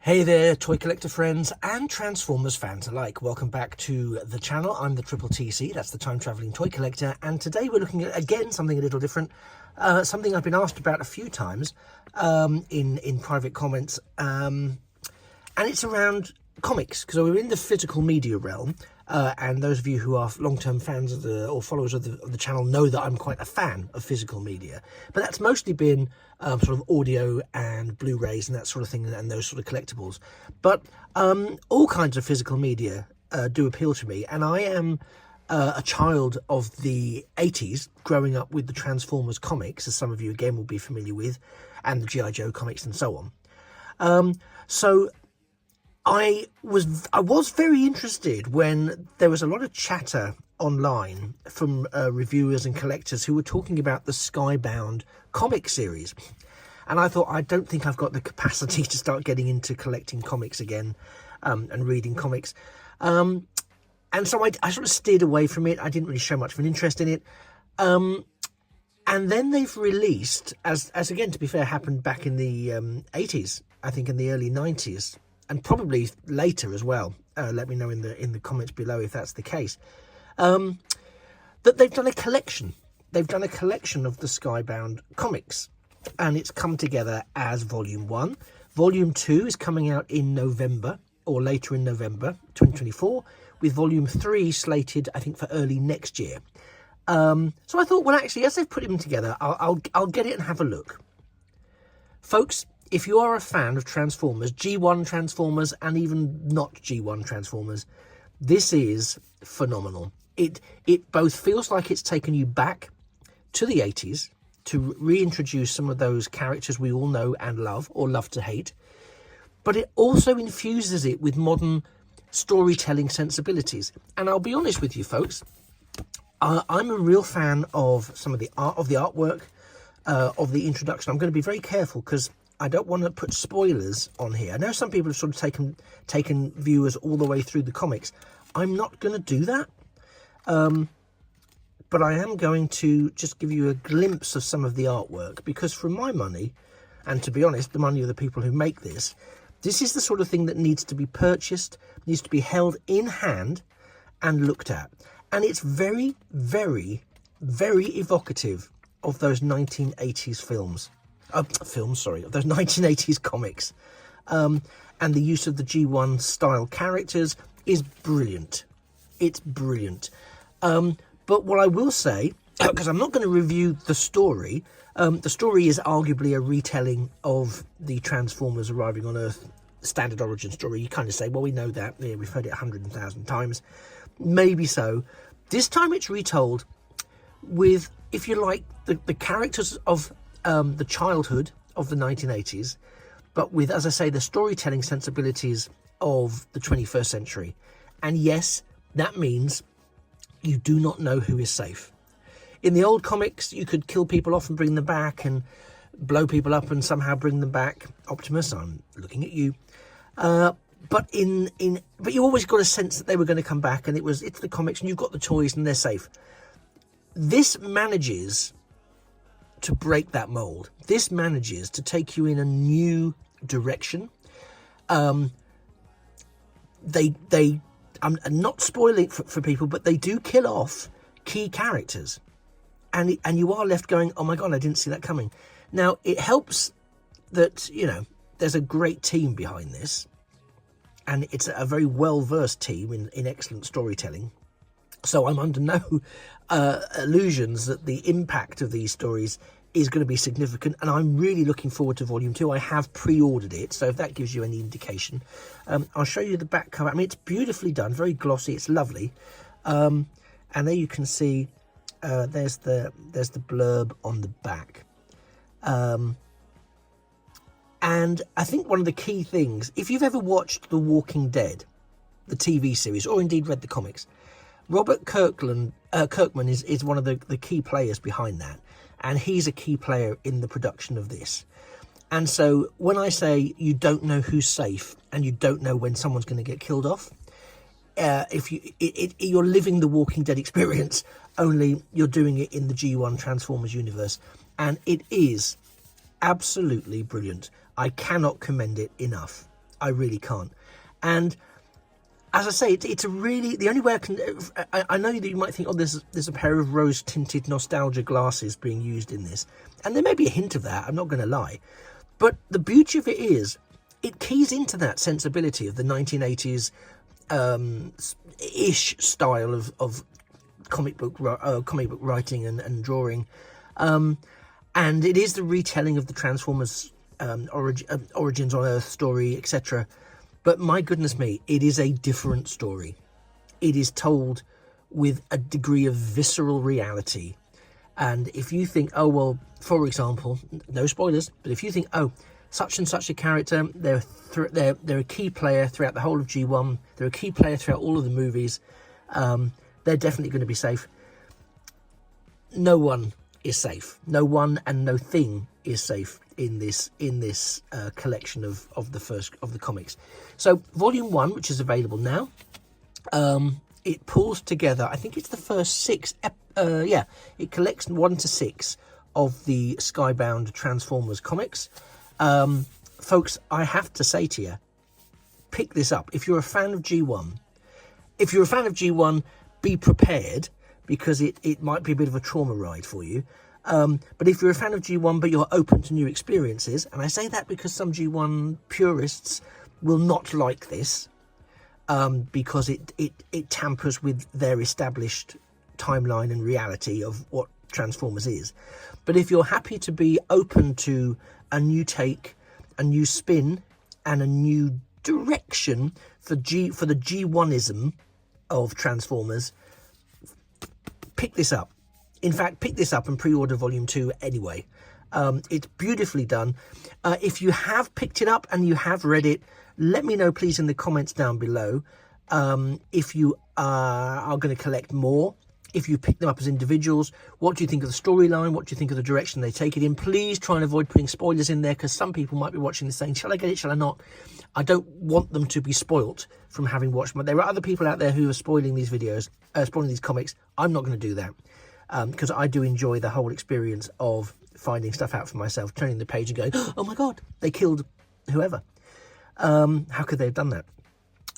Hey there, toy collector friends and Transformers fans alike. Welcome back to the channel. I'm the Triple TC, that's the time traveling toy collector, and today we're looking at again something a little different, something I've been asked about a few times in private comments, and it's around comics, because we're in the physical media realm, and those of you who are long-term fans of or followers of the channel know that I'm quite a fan of physical media, but that's mostly been sort of audio and Blu-rays and that sort of thing, and those sort of collectibles. But all kinds of physical media do appeal to me, and I am a child of the 80s, growing up with the Transformers comics, as some of you again will be familiar with, and the G.I. Joe comics and so on. So I was very interested when there was a lot of chatter online from reviewers and collectors who were talking about the Skybound comic series, and I thought, I don't think I've got the capacity to start getting into collecting comics again and reading comics, and so I sort of steered away from it. I didn't really show much of an interest in it, and then they've released, as again, to be fair, happened back in the 80s, I think in the early 90s, and probably later as well. Let me know in the comments below if that's the case. That they've done a collection. They've done a collection of the Skybound comics, and it's come together as Volume 1. Volume 2 is coming out in November, or later in November 2024, with Volume 3 slated, I think, for early next year. So I thought, well, actually, as they've put them together, I'll get it and have a look. Folks, if you are a fan of Transformers, G1 Transformers, and even not G1 Transformers, this is phenomenal. It both feels like it's taken you back to the 80s to reintroduce some of those characters we all know and love, or love to hate, but it also infuses it with modern storytelling sensibilities. And I'll be honest with you, folks, I'm a real fan of some of the artwork, of the introduction. I'm going to be very careful because I don't want to put spoilers on here. I know some people have sort of taken viewers all the way through the comics. I'm not going to do that. But I am going to just give you a glimpse of some of the artwork, because for my money, and to be honest, the money of the people who make this is the sort of thing that needs to be purchased, needs to be held in hand and looked at. And it's very, very, very evocative of those 1980s films. Of those 1980s comics. And the use of the G1 style characters is brilliant. It's brilliant. But what I will say, because I'm not going to review the story is arguably a retelling of the Transformers arriving on Earth standard origin story. You kind of say, well, we know that. Yeah, we've heard it 100,000 times. Maybe so. This time it's retold with, if you like, the characters of the childhood of the 1980s, but with, as I say, the storytelling sensibilities of the 21st century. And yes, that means you do not know who is safe. In the old comics, you could kill people off and bring them back, and blow people up and somehow bring them back. Optimus, I'm looking at you. But you always got a sense that they were going to come back, and it's the comics, and you've got the toys and they're safe. This manages to break that mold. This manages to take you in a new direction. I'm not spoiling it for people, but they do kill off key characters, and you are left going, oh my god, I didn't see that coming. Now, it helps that, you know, there's a great team behind this, and it's a very well-versed team in excellent storytelling. So I'm under no illusions that the impact of these stories is going to be significant, and I'm really looking forward to Volume 2. I have pre-ordered it, so if that gives you any indication. I'll show you the back cover. I mean, it's beautifully done, very glossy, it's lovely. And there you can see, there's the blurb on the back. And I think one of the key things, if you've ever watched The Walking Dead, the TV series, or indeed read the comics, Robert Kirkman is one of the key players behind that, and he's a key player in the production of this. And so when I say you don't know who's safe and you don't know when someone's going to get killed off, you're living the Walking Dead experience, only you're doing it in the G1 Transformers universe, and it is absolutely brilliant. I cannot commend it enough. I really can't. And as I say, it's a really, the only way I can, I know that you might think, oh, there's a pair of rose-tinted nostalgia glasses being used in this. And there may be a hint of that, I'm not going to lie. But the beauty of it is, it keys into that sensibility of the 1980s ish style of comic book writing and drawing. And it is the retelling of the Transformers origins on Earth story, etc. But my goodness me, it is a different story. It is told with a degree of visceral reality. And if you think, oh, well, for example, no spoilers, but if you think, oh, such and such a character, they're a key player throughout the whole of G1, they're a key player throughout all of the movies, they're definitely going to be safe. No one is safe. No one and no thing is safe in this collection of the comics. So volume 1, which is available now, it pulls together, I think it's the first 6 it collects 1 to 6 of the Skybound Transformers comics. Folks, I have to say to you, pick this up if you're a fan of G1. If you're a fan of G1, be prepared, because it might be a bit of a trauma ride for you. But if you're a fan of G1 but you're open to new experiences, and I say that because some G1 purists will not like this, because it tampers with their established timeline and reality of what Transformers is. But if you're happy to be open to a new take, a new spin, and a new direction for the G1ism of Transformers, pick this up. In fact, pick this up and pre-order volume 2 anyway. It's beautifully done. If you have picked it up and you have read it, let me know please in the comments down below if you are going to collect more. If you pick them up as individuals, what do you think of the storyline? What do you think of the direction they take it in? Please try and avoid putting spoilers in there, because some people might be watching this saying, shall I get it, shall I not? I don't want them to be spoilt from having watched them. There are other people out there who are spoiling these videos, spoiling these comics. I'm not going to do that, because I do enjoy the whole experience of finding stuff out for myself, turning the page and going, oh my God, they killed whoever. How could they have done that?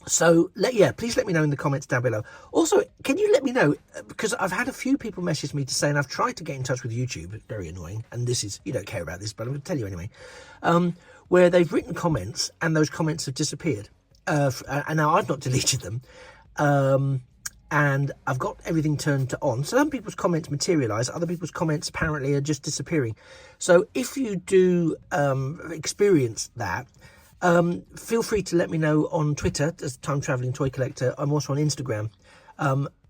So, please let me know in the comments down below. Also, can you let me know, because I've had a few people message me to say, and I've tried to get in touch with YouTube, it's very annoying, and this is, you don't care about this, but I'm going to tell you anyway, where they've written comments, and those comments have disappeared. And now I've not deleted them, and I've got everything turned to on. So some people's comments materialise, other people's comments apparently are just disappearing. So if you do experience that, feel free to let me know on Twitter as Time Travelling Toy Collector. I'm also on Instagram,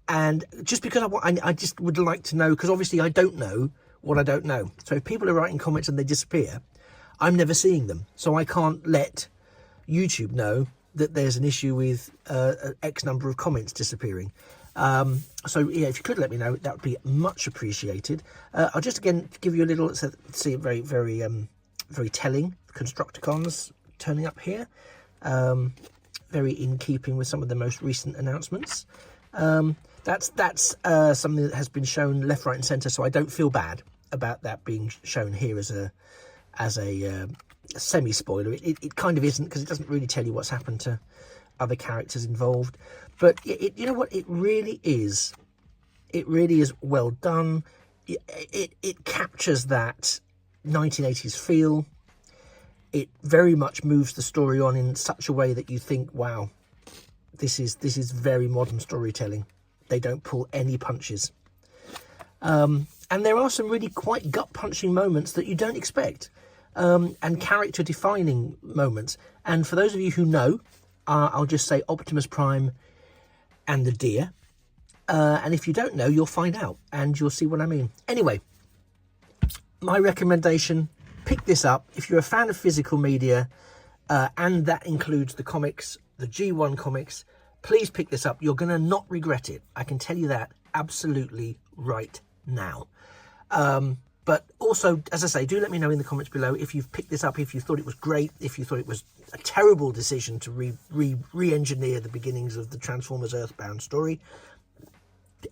and just because I just would like to know, because obviously I don't know what I don't know. So if people are writing comments and they disappear, I'm never seeing them, so I can't let YouTube know that there's an issue with X number of comments disappearing. So yeah, if you could let me know, that would be much appreciated. I'll just again give you a little, see, very very telling, Constructicons turning up here, very in keeping with some of the most recent announcements. That's something that has been shown left, right and centre, so I don't feel bad about that being shown here as a semi-spoiler. It kind of isn't, because it doesn't really tell you what's happened to other characters involved, but you know what, it really is well done. It captures that 1980s feel. It very much moves the story on in such a way that you think, wow, this is very modern storytelling. They don't pull any punches. And there are some really quite gut-punching moments that you don't expect, and character-defining moments. And for those of you who know, I'll just say Optimus Prime and the deer. And if you don't know, you'll find out, and you'll see what I mean. Anyway, my recommendation, pick this up if you're a fan of physical media, and that includes the comics, the G1 comics. Please pick this up. You're going to not regret it. I can tell you that absolutely right now. But also, as I say, do let me know in the comments below if you've picked this up, if you thought it was great, if you thought it was a terrible decision to re-engineer the beginnings of the Transformers Earthbound story.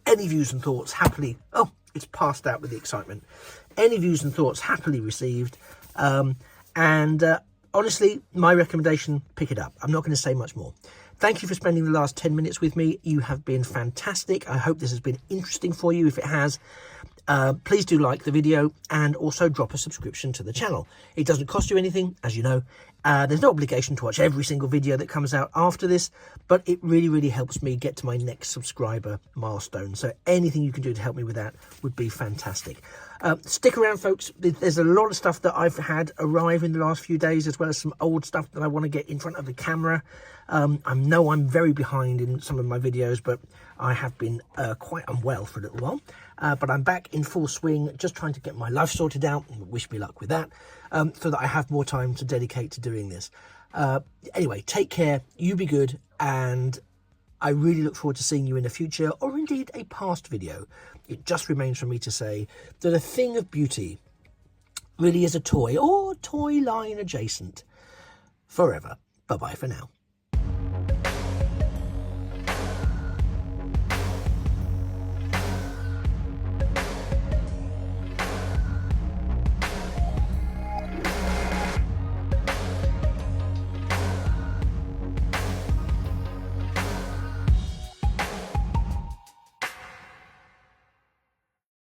Any views and thoughts happily... Oh, it's passed out with the excitement. Any views and thoughts happily received. And honestly, my recommendation, pick it up. I'm not going to say much more. Thank you for spending the last 10 minutes with me. You have been fantastic. I hope this has been interesting for you. If it has, please do like the video and also drop a subscription to the channel. It doesn't cost you anything, as you know. There's no obligation to watch every single video that comes out after this, but it really helps me get to my next subscriber milestone. So anything you can do to help me with that would be fantastic. Stick around, folks. There's a lot of stuff that I've had arrive in the last few days, as well as some old stuff that I want to get in front of the camera. I know I'm very behind in some of my videos, but I have been quite unwell for a little while. But I'm back in full swing, just trying to get my life sorted out. Wish me luck with that, so that I have more time to dedicate to doing this. Anyway, take care, you be good, and I really look forward to seeing you in the future, or indeed a past video. It just remains for me to say that a thing of beauty really is a toy, or toy line adjacent, forever. Bye-bye for now.